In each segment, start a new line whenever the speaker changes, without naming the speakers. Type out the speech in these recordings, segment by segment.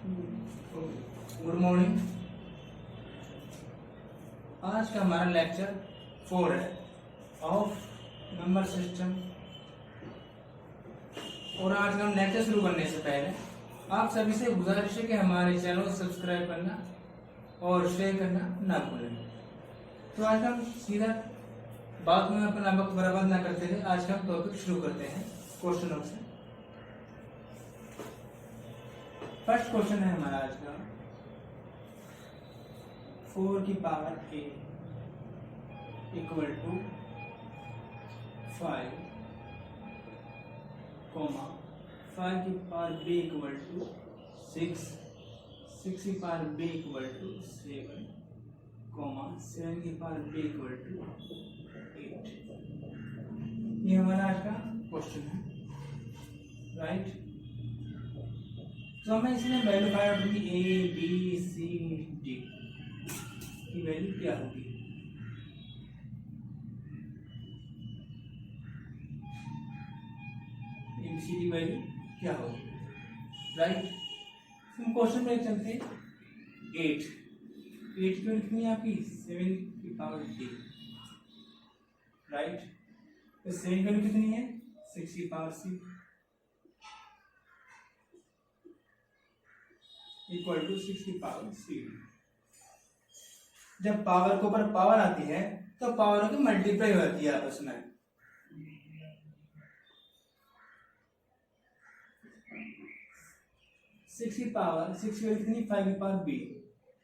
Good morning. आज का हमारा लेक्चर 4 है ऑफ नंबर सिस्टम। और आज का हम लेक्चर शुरू करने से पहले आप सभी से गुजारिश है कि हमारे चैनल को सब्सक्राइब करना और शेयर करना ना भूलें। तो आज हम सीधा बात में अपना वक्त बर्बाद ना करते हुए आज का हम टॉपिक शुरू करते हैं क्वेश्चनों से। फर्स्ट क्वेश्चन है हमारा आज का 4 की power a equal to 5 comma 5 की पावर b इक्वल टू 6 6 की power b equal to 7 comma 7 की पावर b इक्वल टू 8। ये हमारा आज का क्वेश्चन है, राइट। तो हमें इसमें वैल्यू फाइंड आउट होगी ए बी सी डी की वैल्यू क्या होगी। A B C D value क्या होगी, राइट। हम क्वेश्चन में चलते 8 की वैल्यू कितनी है आपकी 7 की पावर डी, राइट। तो 7 की वैल्यू कितनी है 6 की पावर सी इक्वल टू 6 की पावर सी। जब पावर के ऊपर पावर आती है तो पावर की मल्टीप्लाई होती है आपस में। सिक्स की पावर 6 की वैल्यू कितनी 5 की पावर बी।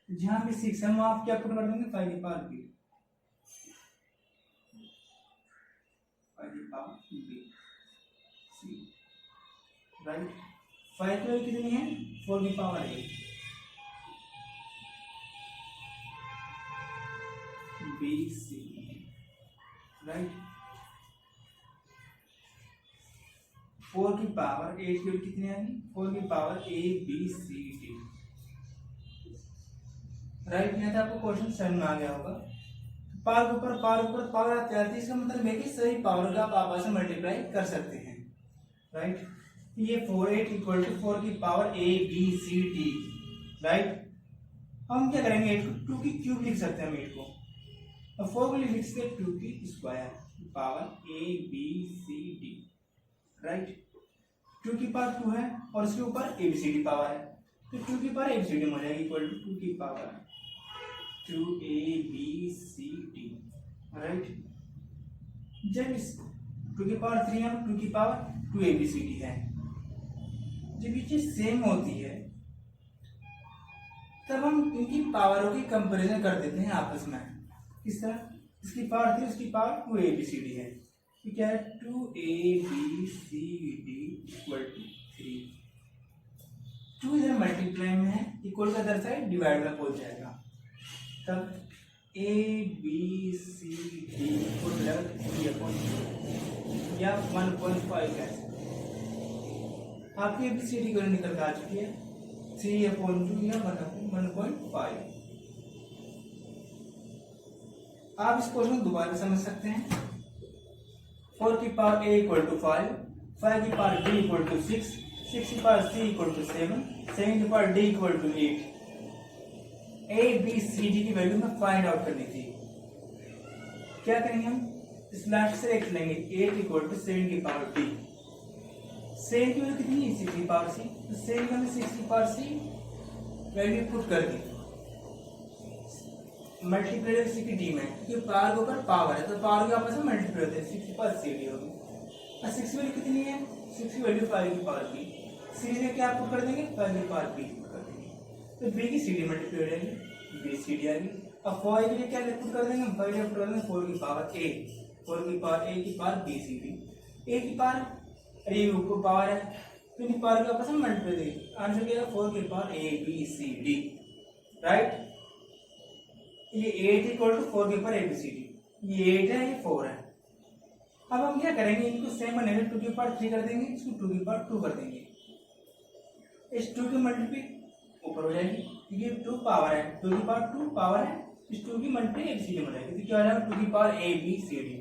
जहां भी 6 है वहां आप क्या पुट कर देंगे 5 की पावर बी, 5 की पावर बी सी, राइट। 5 की वैल्यू कितनी है 4 की power A B C, right. 4 की पावर 8 की वैल्यू कितनी आएगी 4 की power A B C D, right. यहाँ था आपको क्वेश्चन समझ में आ गया होगा। पावर के ऊपर पावर आती है, इसका मतलब है कि सही पावर का आप आपस में मल्टीप्लाई कर सकते हैं, राइट। ये 4 इक्वल टू 4 की power A B C D, right. हम क्या करेंगे 8 को 2 की क्यूब लिख सकते हैं हम 8 को, और 4 को लिख सकते हैं 2 की square power A B C D, right. 2 की पावर 2 है और इसके ऊपर A B C D power है, तो 2 की power A B C D हो जाएगी इक्वल टू 2 की power 2 A B C D, right. जब इस 2 की पावर 3 है 2 की power 2 A B C D है, जब ये चीज सेम होती है तब हम इनकी पावरों की कंपैरिजन कर देते हैं आपस में। किस तरह, इसकी पावर 3 इसकी power 2 A B C D है, तो क्या है 2 A B C D equal to 3। 2 इधर मल्टीप्लाई में है, इक्वल का इधर साइड डिवाइड में पहुंच जाएगा, तब ए बी सी डी को या 1.5 कैसे आपकी ए बी सी डी को निकल कर आ चुकी है 3/2 या 1/5। आप इस क्वेश्चन को दोबारा समझ सकते हैं। 4 की पावर a इक्वल टू 5, 5 की पावर b इक्वल टू 6, 6 की पावर c इक्वल टू 7, 7 की power d equal to 8। a b c d की वैल्यू में फाइंड आउट करनी थी। क्या करेंगे हम इस लास्ट से देख लेंगे 8 इक्वल टू 7 की पावर d, 7 की वैल्यू कितनी है 6 की पावर c, तो 7 में 6 की पावर c वैल्यू पुट कर दी मल्टीप्लाई सी की डी में, क्योंकि पावर के ऊपर पावर है तो पावर के आपस में मल्टीप्लाई होते हैं 6 की पावर सी डी होगी। और 6 की वैल्यू कितनी है 6 की वैल्यू 5 की पावर बी, सी में क्या पुट कर देंगे 5 की पावर बी पुट कर देंगे, तो बी की सी डी मल्टीप्लाई हो जाएगी बी सी डी आएगी। अब 4 के लिए क्या पुट कर देंगे 5 पुट कर देंगे 4 की पावर ए, 4 की पावर ए की पावर बी सी डी, ए की पावर ए ऊपर पावर है तो इनकी पावर के आपस में मल्टीप्लाई देगी, आंसर क्या है 4 की power A B C D, right. ये 8 इक्वल टू 4 के ऊपर ए बी सी डी, ये 8 है ये 4 है। अब हम क्या करेंगे इनको सेम बनेंगे 2 की पावर 3 कर देंगे, इसको 2 की पावर 2 कर देंगे, इस 2 की मल्टीप्लाई ऊपर हो जाएगी, ये 2 पावर है 2 की पावर 2 पावर है, इस 2 की multiply A B C D हो जाएगी, तो क्या हो जाएगा 2 की power A B C D.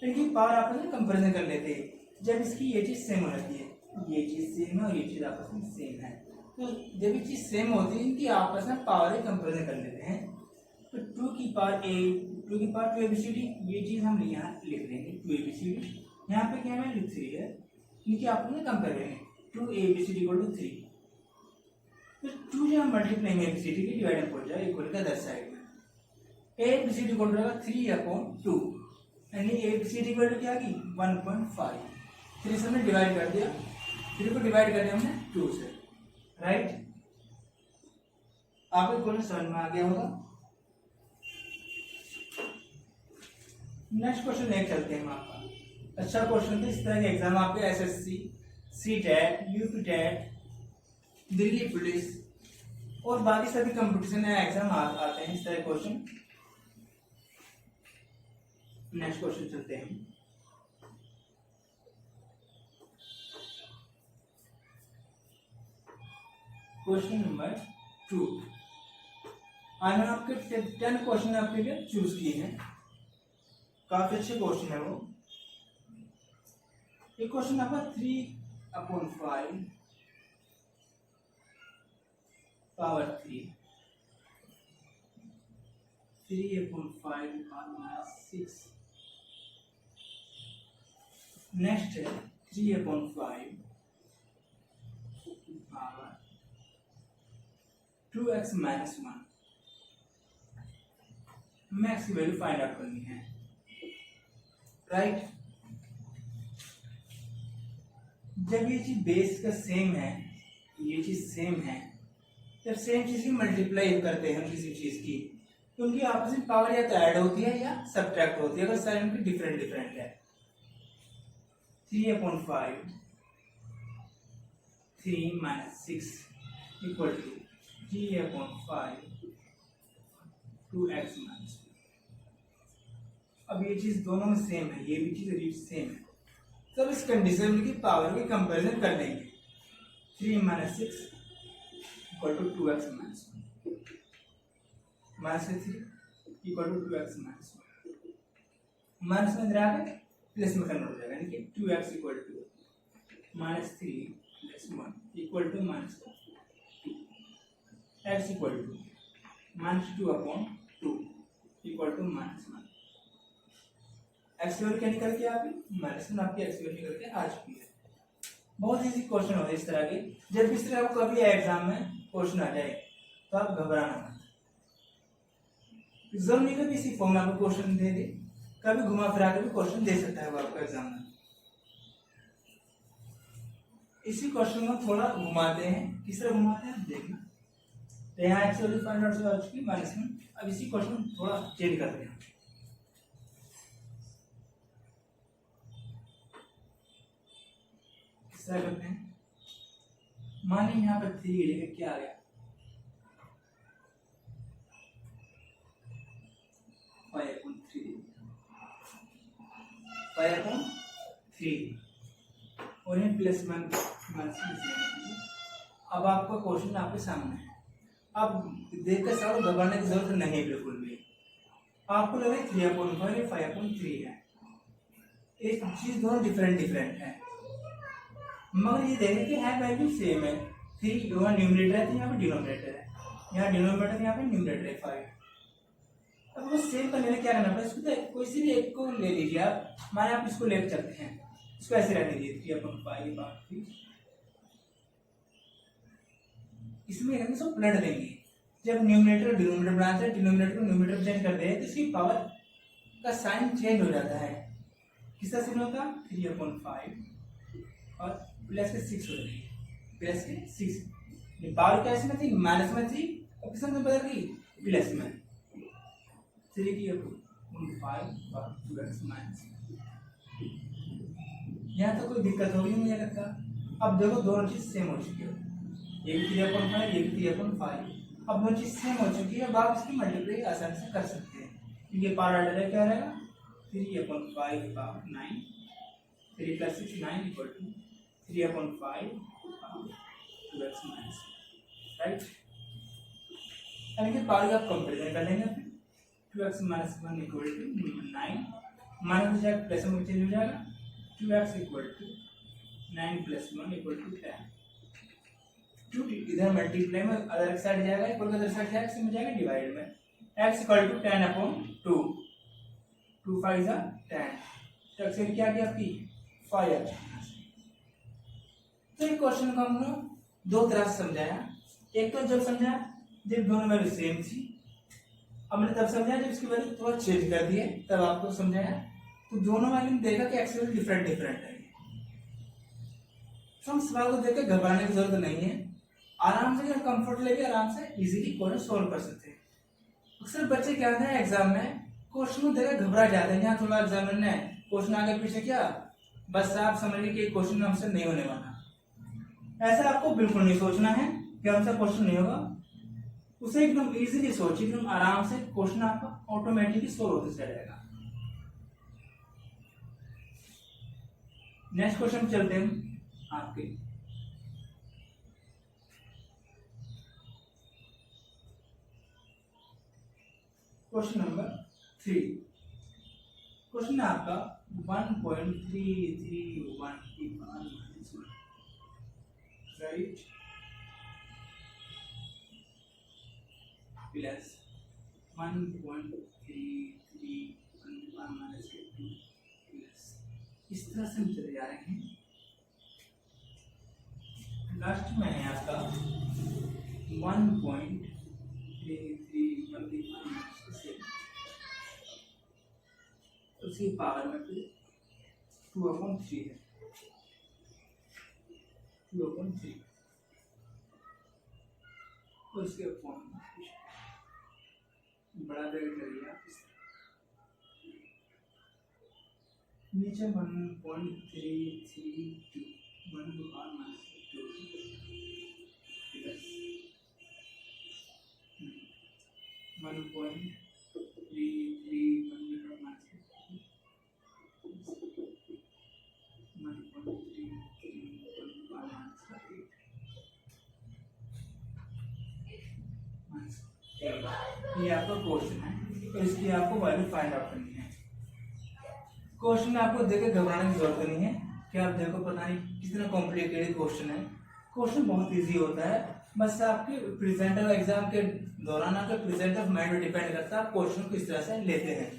इनकी पावर आपस में कंपेरिजन कर लेते हैं। जब इसकी ये चीज सेम हो जाती है, ये चीज सेम है और ये चीज आपस में सेम है, तो जब ये चीज सेम होती है इनकी आपस में पावर कंपेरिजन कर लेते हैं। तो 2 की पावर a 2 की पावर 2 ABCD, ये चीज हम यहाँ लिख देंगे 2 ABCD। यहाँ पे क्या वैल्यू 3 है, इनकी आपस में कंपेयर करेंगे 2 ABCD इक्वल टू 3। तो 2 जो हम मल्टीप्लाई में ABCD की डिवाइड हो जाए इक्वल का अदर साइड में ABCD इक्वल टू 3/2 यानी ABCD इक्वल टू क्या की 1.5। 3 से हमने डिवाइड कर दिया, 3 को डिवाइड कर दिया हमने 2 से, राइट। आपको क्वेश्चन समझ में आ गया होगा। नेक्स्ट क्वेश्चन लेके चलते हैं हम आपका। अच्छा क्वेश्चन था, इस तरह के एग्जाम आपके SSC, CTET, UPTET, Delhi police और बाकी सभी कंपटीशन एग्जाम आते हैं इस तरह क्वेश्चन। नेक्स्ट क्वेश्चन चलते हैं। Question number 2। आज मैंने आपके 10 क्वेश्चन आपके लिए चूज किए हैं, काफी अच्छे क्वेश्चन है वो। एक क्वेश्चन आपका 3/5 पावर 3, 3/5 पावर 6। नेक्स्ट है 3/5 पावर 2x माइनस 1। हमें x की वैल्यू फाइंड आउट करनी है, राइट। जब ये चीज बेस का सेम है, ये चीज सेम है, जब सेम चीज की मल्टीप्लाई करते हैं हम किसी चीज की, तो उनकी आपस में पावर या तो ऐड होती है या सब्ट्रैक्ट होती है, अगर साइन उनकी डिफरेंट डिफरेंट है। 3/5 3 minus 6 equal to 3/5 2x minus. अब ये चीज दोनों में सेम है, ये भी चीज सेम है, तब इस कंडीशन की पावर की कंपैरिजन कर लेंगे। 3 minus 6 equal to 2x minus 1 minus 3 equal to 2x minus 1। Minus में इधर आके प्लस में कन्वर्ट हो जाएगा, यानी कि 2x equal to minus 3 plus 1 equal to minus 2। x equal to minus 2/2 equal to minus 1। X value क्या निकल के आपकी माइनस 1, आपकी एक्स वैल्यू निकल के आ चुकी है। बहुत इजी क्वेश्चन होते हैं इस तरह के। जब इस तरह आपको कभी एग्जाम में क्वेश्चन आ जाए तो आप घबराना मत। जरूर नहीं कभी इसी फॉर्म में आपको क्वेश्चन दे दे, कभी घुमा फिरा के भी क्वेश्चन दे सकता है वो आपको एग्जाम में। इसी क्वेश्चन को थोड़ा घुमाते हैं, किस तरह घुमाते हैं देखना। तो यहाँ एक्स वैल्यू फाइंड आउट हो चुकी माइनस 1। अब इसी क्वेश्चन थोड़ा चेंज करते हैं। करते हैं, मानिए यहाँ पर 3 की जगह क्या आ गया 5/3 और ये प्लस 1 माइनस। अब आपका क्वेश्चन आपके सामने है, अब देखकर सारा घबराने की जरूरत नहीं है बिल्कुल भी। आपको लगे 3/5 या 5/3 है, एक चीज दोनों डिफरेंट डिफरेंट है, मगर ये देखें कि है वैल्यू सेम है। 3 यहाँ न्यूमरेटर है तो यहाँ पे डिनोमिनेटर है, यहाँ डिनोमिनेटर यहाँ पे न्यूमरेटर है 5। अब वो सेम करने में क्या करना पड़ेगा, इसको तो कोई सी भी एक को ले लीजिए आप, माने आप इसको ले चलते हैं, इसको ऐसे रहने दीजिए 3/5 इसमें हम सब पलट देंगे। जब न्यूमरेटर डिनोमिनेटर बनाते हैं, डिनोमिनेटर को न्यूमरेटर चेंज कर दे तो इसकी पावर का साइन चेंज हो जाता है। किसका साइन होता है 3/5 और प्लस के 6 हो जाएगी, प्लस के 6। पावर क्या इसमें थी माइनस में थी और किस में बदल गई प्लस में 3/5 और 2x माइनस। यहाँ तो कोई दिक्कत होगी मुझे लगता। अब देखो दोनों चीज सेम हो चुकी है, ये भी 3/5 ये भी 3/5। अब दोनों चीज सेम हो चुकी है, अब आप इसकी मल्टीप्लाई आसानी से कर सकते हैं। ये पावर ऑर्डर क्या रहेगा 3/5 power 9, 3 + 6 9 equal to 3/5 2x minus, right. अब इनके पावर का आप कंपेरिजन कर लेंगे, फिर 2x minus 1 equal to 9 minus हो जाएगा प्लस में चेंज हो जाएगा 2x equal to 9 + 1 equal to 10। Two इधर मल्टीप्लाई में अदर साइड जाएगा, इक्वल का अदर साइड जाएगा, इसमें जाएगा डिवाइड में। x इक्वल टू 10/2, 2 5 जा 10, तो एक्स क्या आ गया आपकी 5x। तो ये क्वेश्चन को हमने दो तरह से समझाया। एक तो जब समझा जब दोनों वैल्यू सेम थी, हमने तब समझाया जब इसकी वैल्यू थोड़ा चेंज कर दिए तब आपको समझाया। तो दोनों वैल्यू में देखा कि एक्स वैल्यू डिफरेंट डिफरेंट है। तो हम सवाल को देखकर घबराने की जरूरत नहीं है, आराम से कंफर्ट लेके आराम से इजीली क्वेश्चन सॉल्व कर सकते हैं। अक्सर बच्चे क्या होता है एग्जाम में क्वेश्चन को देखकर घबरा जाते हैं, यहाँ थोड़ा एग्जामिनर ने क्वेश्चन आगे पीछे किया, बस आप समझ लीजिए कि क्वेश्चन हमसे नहीं होने वाला। ऐसा आपको बिल्कुल नहीं सोचना है कि हमसे क्वेश्चन नहीं होगा, उसे एकदम इजीली सोचिए, एकदम आराम से क्वेश्चन आपका ऑटोमेटिकली सॉल्व होते चला जाएगा। नेक्स्ट क्वेश्चन चलते हैं आपके। Question number 3। क्वेश्चन है आपका 1.331 की power minus 1, right, plus 1.331 power minus 2 plus, इस तरह से हम चले जा रहे हैं। लास्ट में है आपका 1.331 की पावर माइनस 7, उसकी पावर में 2/3 है, 2/3 और उसके अपॉन बड़ा ब्रैकेट करिए आप इस नीचे 1.332 1 की पावर माइनस 2 प्लस 1.331 की पावर माइनस 8। ये आपका क्वेश्चन है, तो इसकी आपको वैल्यू फाइंड आउट करनी है। क्वेश्चन में आपको देख के घबराने की जरूरत नहीं है कि आप देखो पता नहीं कितना कॉम्प्लिकेटेड क्वेश्चन है। क्वेश्चन बहुत इजी होता है, बस आपके प्रेजेंट ऑफ एग्जाम के दौरान आपके प्रेजेंट ऑफ माइंड पर डिपेंड करता है आप क्वेश्चन को किस तरह से लेते हैं।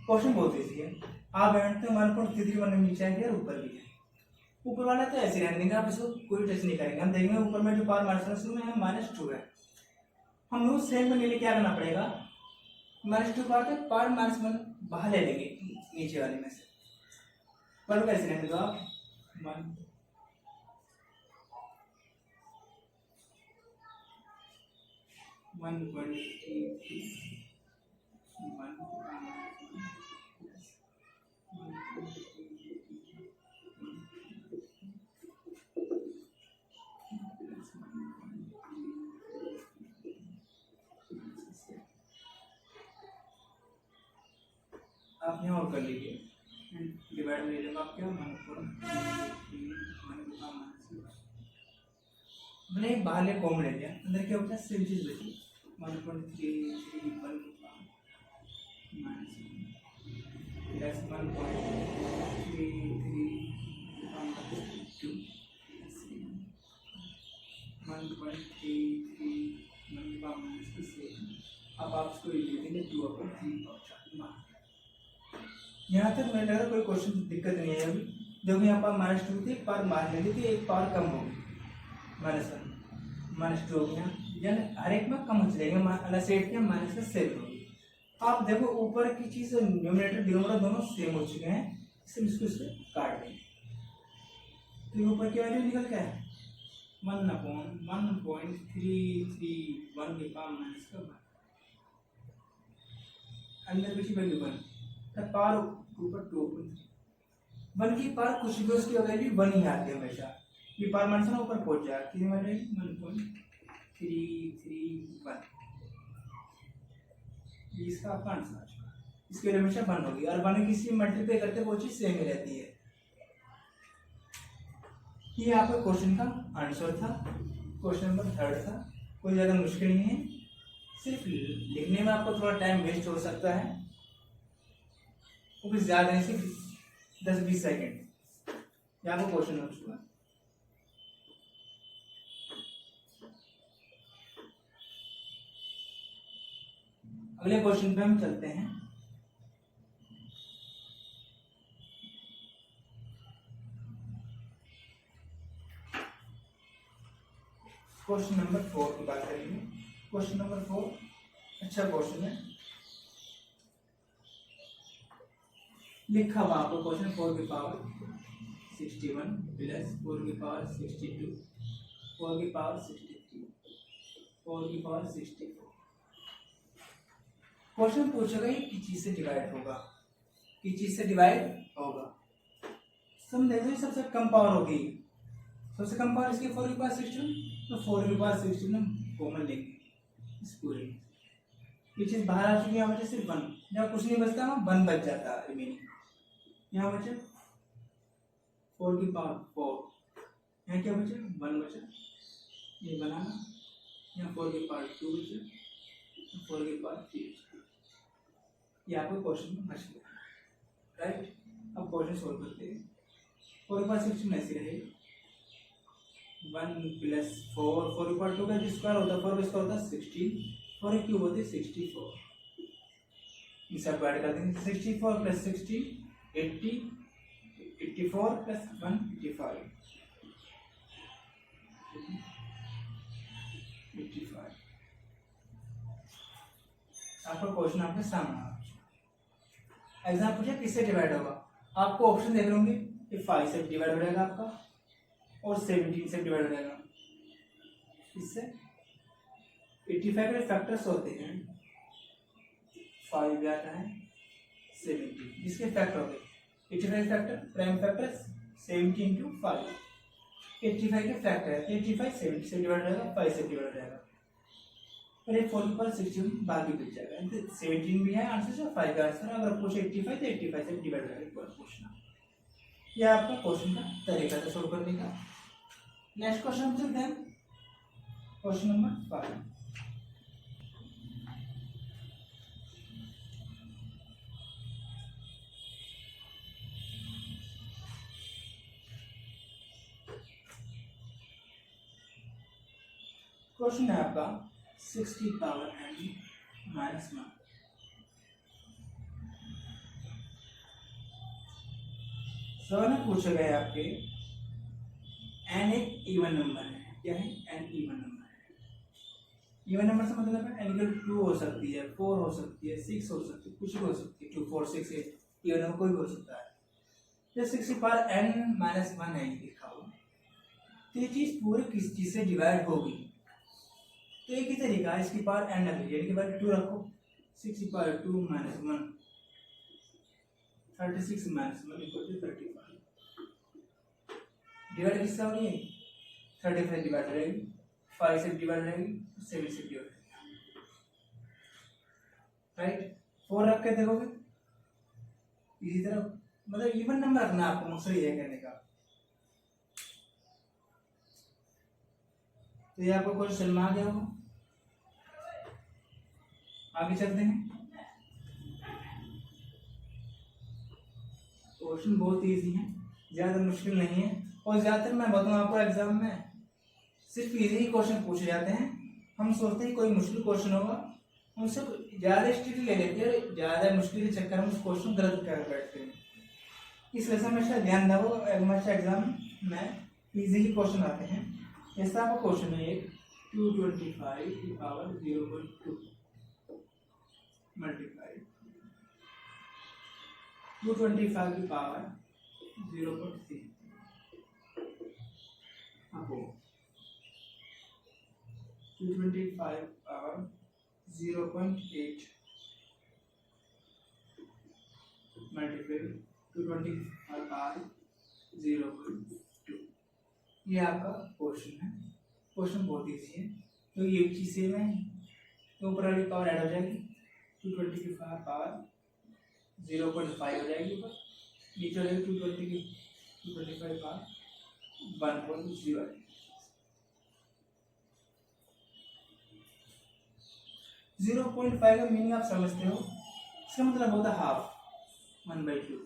क्वेश्चन बहुत इजी है। आप बैठते 1.331 नीचे आएंगे और ऊपर भी है, ऊपर वाला तो ऐसे रहने देंगे, आप इसको कोई टच नहीं करेंगे। हम देखेंगे ऊपर में जो पावर माइनस शुरू में है -2 है, हम लोग सेम करने के लिए क्या करना पड़ेगा, -2 पावर माइनस 1 बाहर ले लेंगे नीचे वाले में से, पर कैसे रहने दो आप 1.331 आप यहाँ और कर लीजिए, डिवाइड ले लेगा आप क्या 1.331 मैंने बाहर ले कॉमन ले लिया, अंदर क्या होता है सेम चीज बची 1.331 माइनस 1.332 1.331 अब आप इसको ले देंगे 2/3। यहाँ तक मुझे लगा कोई क्वेश्चन दिक्कत नहीं है। अभी जो भी यहाँ पर -2 थी, एक पावर मार लेंगे तो एक पावर कम होगी, -1 -2 हो गया, यानी हर एक में कम हो जाएगा, अलग सेट के माइनस का 7 होगी। आप देखो ऊपर की चीज न्यूमरेटर डिनोमिनेटर दोनों सेम हो चुके हैं, इसलिए इसको इससे काट देंगे तो ऊपर की वैल्यू निकल क्या है 1/1.331 की पावर माइनस का 1, अंदर पीछे वैल्यू 1, पावर ऊपर 2/3 1 की पावर कुछ भी उसकी वैल्यू 1 ही आती है हमेशा, ये पावर माइनस ना ऊपर पहुंच जाएगा कितनी वैल्यू 1.331, इसका आपका आंसर आ चुका, इसकी हमेशा 1 होगी और 1 किसी मल्टीप्लाई करते वो चीज सेम ही रहती है। ये आपका क्वेश्चन का आंसर था, क्वेश्चन नंबर 3 था, कोई ज्यादा मुश्किल नहीं है, सिर्फ लिखने में आपको थोड़ा टाइम वेस्ट हो सकता है, वो कुछ ज्यादा नहीं, सिर्फ 10-20 सेकेंड। यहाँ पर क्वेश्चन हो चुका। अगले क्वेश्चन पे हम चलते हैं। क्वेश्चन नंबर 4 की बात करेंगे। क्वेश्चन नंबर 4 अच्छा क्वेश्चन है, लिखा हुआ आपको क्वेश्चन 4 की पावर 61 प्लस 4 की पावर 62 4 की पावर 63 4 की पावर 64। क्वेश्चन पूछेगा ये किस चीज से डिवाइड होगा, किस चीज से डिवाइड होगा। समझे तो सबसे कम पावर होगी, सबसे कम पावर इसकी 4 की पावर 61, तो 4 की पावर 61 हम कॉमन लेंगे इस पूरे। ये चीज बाहर आ चुकी है, यहाँ बचे सिर्फ 1, जब कुछ नहीं बचता ना 1 बच जाता है रिमेनिंग। यहाँ बचे 4 की पावर 4, यहाँ क्या बचे 1 बचा, ये बनाना। यहाँ 4 की पावर 2 बचे, 4 की पावर 3 बचा। ये आपको क्वेश्चन में बच गया, राइट। अब क्वेश्चन सोल्व करते हैं। 4 की पावर 16 ऐसी रहेगी 1 प्लस 4, 4 की पावर 2 का स्क्वायर होता है, 4 का स्क्वायर होता है 16, 4 की क्यूब होती है 64। इसे आप ऐड कर देंगे 64 प्लस 16 80, 84 प्लस 1 85, 85। आपका क्वेश्चन आपके सामने आ गया। एग्जाम पूछे किससे डिवाइड होगा, आपको ऑप्शन देख होंगे कि 5 से डिवाइड हो जाएगा आपका, और 17 से डिवाइड हो जाएगा। इससे 85 के फैक्टर्स होते हैं 5 भी आता है 70, जिसके फैक्टर हो गए 85 फैक्टर प्राइम फैक्टर 70 इंटू 5, 85 के फैक्टर है 85 70 से डिवाइड हो जाएगा, 5 से डिवाइड हो जाएगा, और ये 4 पर 16 बाकी बच जाएगा। 17 भी है आंसर से, 5 का आंसर। अगर पूछे 85 तो 85 से डिवाइड हो जाएगा पूछना। यह आपका क्वेश्चन का तरीका था सोल्व करने का। नेक्स्ट क्वेश्चन चलते हैं, क्वेश्चन नंबर 5। क्वेश्चन है आपका 60 पावर n माइनस 1। सवाल में पूछे गए आपके n एक इवन नंबर है, क्या है n इवन नंबर है। इवन नंबर से मतलब है n की 2 हो सकती है, 4 हो सकती है, 6 हो सकती है, कुछ भी हो सकती है, 2 4 6 8 इवन नंबर कोई भी हो सकता है। जब 60 पावर n माइनस 1 है लिखा हुआ, तो ये चीज पूरे किस चीज से डिवाइड होगी। तो एक ही तरीका है, इसकी पावर n रख लीजिए, इनकी पावर 2 रखो, 6 की power 2 minus 1 36 minus 1 equal to 35। Divide किससे हो रही है, 35 डिवाइड हो जाएगी, 5 से डिवाइड हो जाएगी, 7 से डिवाइड हो जाएगी, राइट। 4 रख के देखोगे इसी तरह, मतलब इवन नंबर रखना आपको, मकसद ये कहने का। तो ये आपको क्वेश्चन में आ गया होगा। आगे चलते हैं। क्वेश्चन बहुत इजी है, ज्यादा मुश्किल नहीं है, और ज्यादातर मैं बताऊँ आपको एग्जाम में सिर्फ इजी ही क्वेश्चन पूछे जाते हैं। हम सोचते हैं कोई मुश्किल क्वेश्चन होगा, उनसे ज्यादा स्ट्रिक्ट ले लेते हैं, ज्यादा मुश्किल के चक्कर में उस क्वेश्चन गलत कर बैठते हैं। इसलिए हमेशा ध्यान दो, हमेशा एग्जाम में इजी ही क्वेश्चन आते हैं। ऐसा आपका क्वेश्चन है एक 225 की पावर 0.2 मल्टीप्लाई 225 की पावर 0.3 आपको 225 पावर 0.8 मल्टीप्लाई 225 पावर 0.2। ये आपका क्वेश्चन है। क्वेश्चन बहुत इजी है, तो ये चीज सेम है, तो ऊपर वाली पावर ऐड हो जाएगी, 225 पावर 0.5 हो जाएगी ऊपर, नीचे हो जाएगी 225 पावर 1.0। 0.5 का मीनिंग आप समझते हो, इसका मतलब होता है हाफ, 1/2।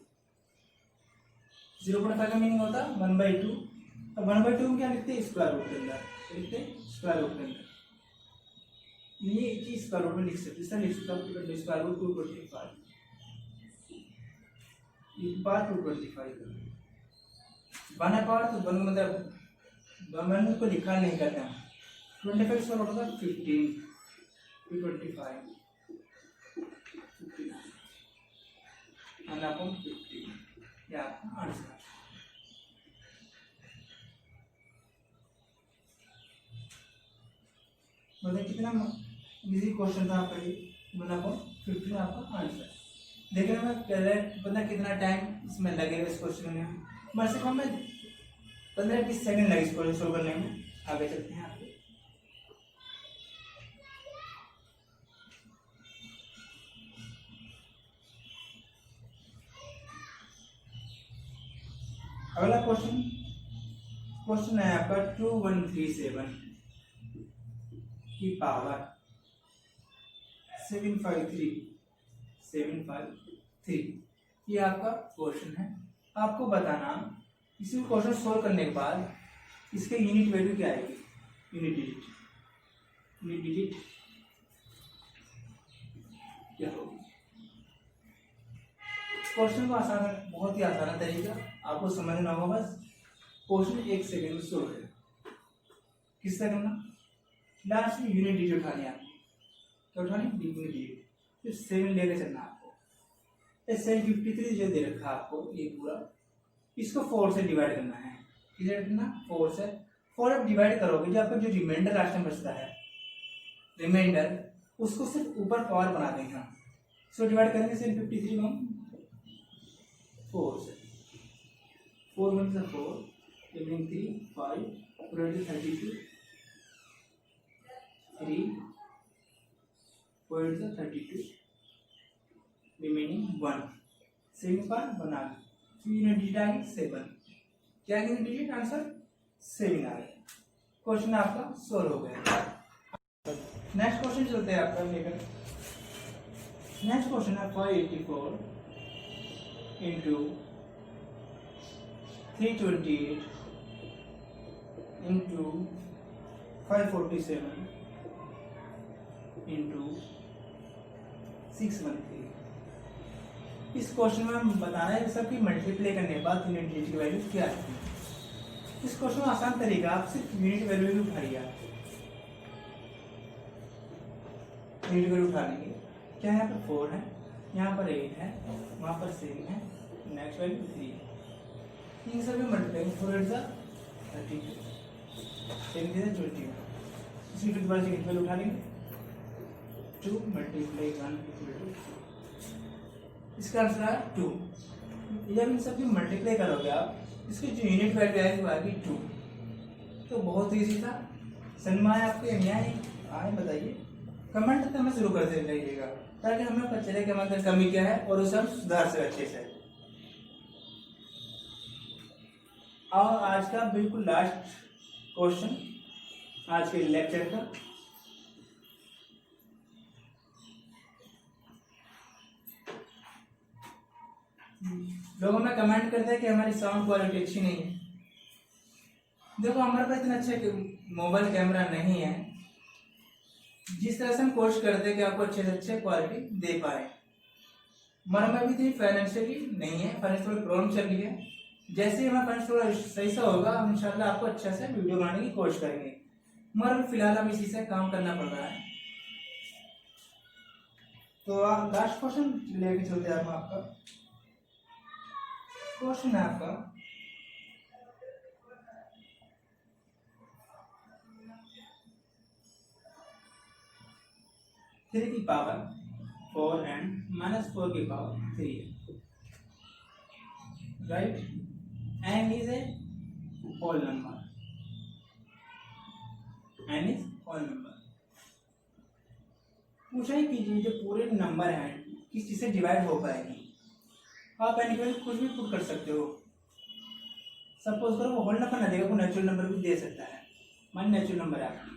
0.5 का मीनिंग होता है 1/2। अब 1/2 में क्या लिखते हैं, स्क्वायर रूट के अंदर लिखते हैं, स्क्वायर रूट के अंदर। ये चीज स्क्वायर रूट में लिख सकते, इससे लिख सकता हूँ स्क्वायर रूट 225 एक बार 225 वन अपार्ट तो वन मतलब वन को लिखा नहीं करता 25 स्क्वायर होगा 15 225 and upon 15 या आंसर। मतलब कितना इजी क्वेश्चन था आपका ये, वन अपॉन 15 आपका आंसर। देखिए मैं पता कितना टाइम इसमें लगेगा इस क्वेश्चन में, बस सिर्फ हमें 15-20 सेकंड लगे इस क्वेश्चन सोल्व करने में। आगे चलते हैं आपके अगला क्वेश्चन है आपका 2137 की पावर 753 ये आपका क्वेश्चन है। आपको बताना इसी क्वेश्चन सोल्व करने के बाद इसके यूनिट वैल्यू क्या आएगी, यूनिट डिजिट क्या होगी। क्वेश्चन को आसान, बहुत ही आसान तरीका आपको समझना होगा। बस क्वेश्चन 1 सेकंड में सोल्व है। किस तरह करना, लास्ट में यूनिट डिजिट उठानी है आपको, तो उठानी यूनिट डिजिट, फिर 7 लेके चलना आपको। 753 जो दे रखा है आपको ये पूरा, इसको 4 से डिवाइड करना है। किसे करना, 4 से। 4 आप डिवाइड करोगे, जो आपका जो रिमाइंडर लास्ट में बचता है रिमाइंडर, उसको सिर्फ ऊपर पावर बना देंगे हम। सो डिवाइड करेंगे 753 को हम 4 से, 4 1 से 4 3 5 32 3 32 रिमेनिंग 1 7 पर बना यूनिट डिजिट आ गई 7। क्या यूनिट डिजिट आंसर 7 आ गया। क्वेश्चन आपका सोल्व हो गया। नेक्स्ट क्वेश्चन चलते हैं आपका लेकर। नेक्स्ट क्वेश्चन है 584 इंटू 328 इंटू 547 इंटू 613। इस क्वेश्चन में हम बताना है सबकी मल्टीप्लाई करने के बाद यूनिट डिजिट की वैल्यू क्या आती है। इस क्वेश्चन में आसान तरीका, आप सिर्फ यूनिट वैल्यू भी उठाइए। यूनिट वैल्यू उठा लेंगे, क्या यहाँ पर 4 है, यहाँ पर 8 है, वहाँ पर 7 है, नेक्स्ट वैल्यू 3। इन सभी मल्टीप्लाई 4 8 32 7 21। इसी फिर दोबारा यूनिट वैल्यू उठा लेंगे 2 मल्टीप्लाई 1 इक्वल टू, इसका आंसर है 2। जब इन सबकी मल्टीप्लाई करोगे आप, इसकी जो यूनिट वैल्यू आएगी वो आएगी 2। तो बहुत ईजी था। समझ में आया आपको, नहीं आए बताइए, कमेंट करना शुरू कर दीजिएगा ताकि हमें पता चले कि हमारे अंदर कमी क्या है और उसे हम सुधार से अच्छे से। और आज का बिल्कुल लास्ट क्वेश्चन आज के लेक्चर का, लोग हमें कमेंट करते हैं कि हमारी साउंड क्वालिटी अच्छी नहीं है। देखो हमारे पास इतना अच्छा मोबाइल कैमरा नहीं है, जिस तरह से हम कोशिश करते हैं कि आपको अच्छे से अच्छे क्वालिटी दे पाए। हमारे में भी फाइनेंशियली नहीं है, फाइनेंशियल प्रॉब्लम चल रही है। जैसे ही हमारा फाइनेंस थोड़ा सही सा होगा, हम इंशाल्लाह आपको अच्छा से वीडियो बनाने की कोशिश करेंगे। मगर फिलहाल हम इसी से काम करना पड़ रहा है। तो आप लास्ट क्वेश्चन लेके चलते हैं। आपका क्वेश्चन है आपका 3 की पावर 4 एंड -4 की power 3, right, n is a whole number, n is whole number। पूछा ही कीजिए जो पूरे नंबर हैं किस चीज से डिवाइड हो पाएगी। आप n की वैल्यू कुछ भी पुट कर सकते हो। सपोज करो वो होल नंबर ना देगा, वो नेचुरल नंबर भी दे सकता है। मान नेचुरल नंबर है आपकी,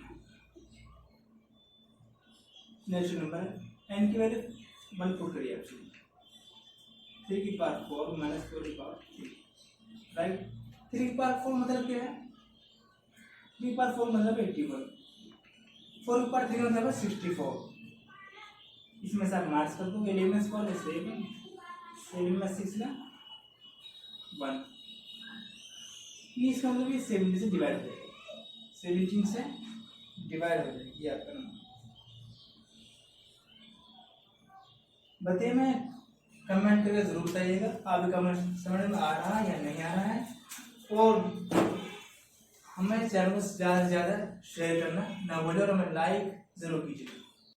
नेचुरल नंबर है, n की वैल्यू 1 पुट करिए आप। 3 की पावर 4 -4 की पावर 3, राइट। 3 की पावर 4 मतलब क्या है, 3 की पावर 4 मतलब 81, 4 के पावर 3 मतलब 64। इसमें से आप मार्क्स कर दो, 11 में 4 7 में 6 ना 1, ये इसका मतलब ये 70 से डिवाइड हो जाएगा, 17 से डिवाइड हो जाएगी, ये आपका नंबर। बताइए, मैं कमेंट करके जरूर बताइएगा आपके कमेंट समझ में आ रहा है या नहीं आ रहा है, और हमें चैनल को ज़्यादा से ज़्यादा शेयर करना ना भूलें और हमें लाइक ज़रूर कीजिए।